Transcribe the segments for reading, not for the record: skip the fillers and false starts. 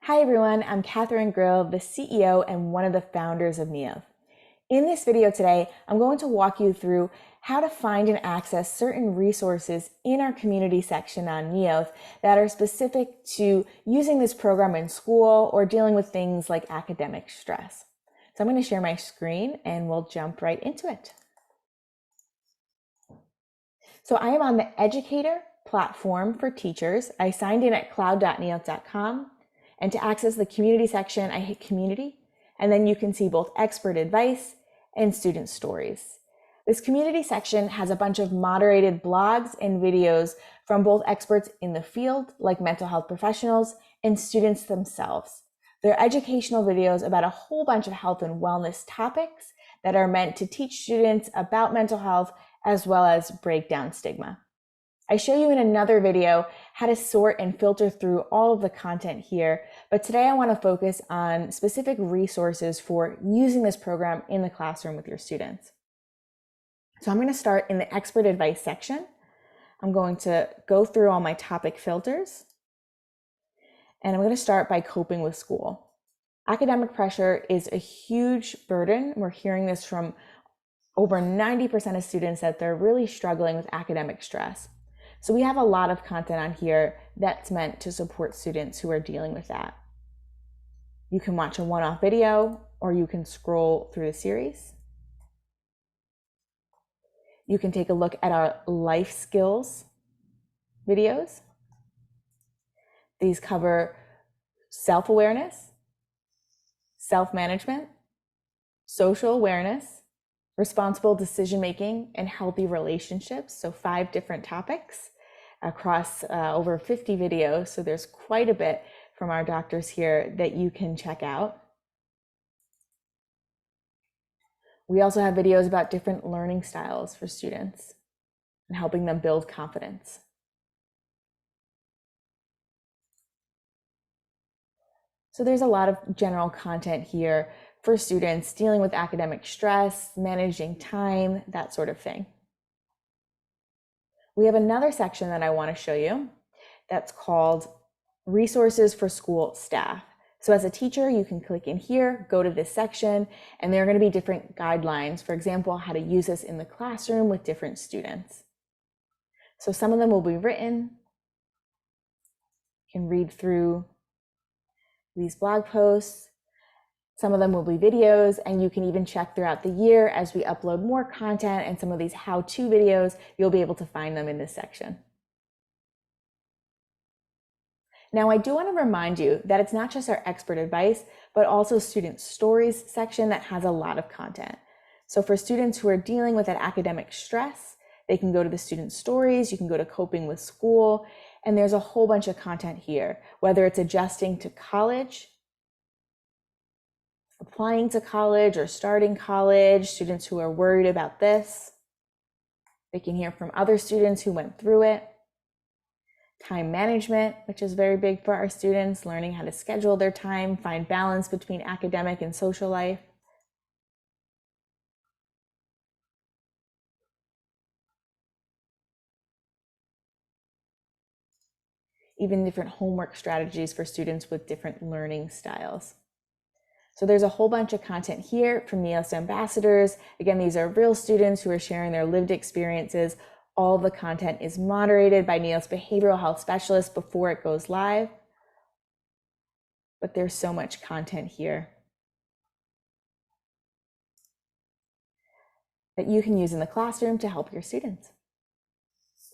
Hi everyone, I'm Catherine Grill, the CEO and one of the founders of Neolth. In this video today, I'm going to walk you through how to find and access certain resources in our community section on Neolth that are specific to using this program in school or dealing with things like academic stress. So I'm going to share my screen and we'll jump right into it. So I am on the educator platform for teachers. I signed in at cloud.neolth.com. And to access the community section, I hit community, and then you can see both expert advice and student stories. This community section has a bunch of moderated blogs and videos from both experts in the field, like mental health professionals, and students themselves. They're educational videos about a whole bunch of health and wellness topics that are meant to teach students about mental health as well as break down stigma. I show you in another video how to sort and filter through all of the content here, but today I want to focus on specific resources for using this program in the classroom with your students. So I'm going to start in the expert advice section. I'm going to go through all my topic filters, and I'm going to start by coping with school. Academic pressure is a huge burden. We're hearing this from over 90% of students that they're really struggling with academic stress. So we have a lot of content on here that's meant to support students who are dealing with that. You can watch a one-off video or you can scroll through the series. You can take a look at our life skills videos. These cover self-awareness, self-management, social awareness, responsible decision-making, and healthy relationships. So 5 different topics across over 50 videos. So there's quite a bit from our doctors here that you can check out. We also have videos about different learning styles for students and helping them build confidence. So there's a lot of general content here for students dealing with academic stress, managing time, that sort of thing. We have another section that I want to show you that's called Resources for School Staff. So as a teacher, you can click in here, go to this section, and there are going to be different guidelines, for example, how to use this in the classroom with different students. So some of them will be written. You can read through these blog posts. Some of them will be videos, and you can even check throughout the year as we upload more content and some of these how-to videos, you'll be able to find them in this section. Now, I do want to remind you that it's not just our expert advice, but also student stories section that has a lot of content. So for students who are dealing with that academic stress, they can go to the student stories, you can go to coping with school, and there's a whole bunch of content here, whether it's adjusting to college, applying to college or starting college, students who are worried about this. They can hear from other students who went through it. Time management, which is very big for our students, learning how to schedule their time, find balance between academic and social life. Even different homework strategies for students with different learning styles. So there's a whole bunch of content here from Neolth ambassadors. Again, these are real students who are sharing their lived experiences. All the content is moderated by Neolth's behavioral health specialists before it goes live. But there's so much content here that you can use in the classroom to help your students.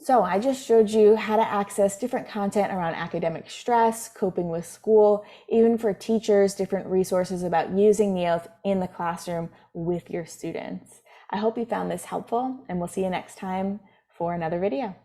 So I just showed you how to access different content around academic stress, coping with school, even for teachers, different resources about using Neolth in the classroom with your students. I hope you found this helpful, and we'll see you next time for another video.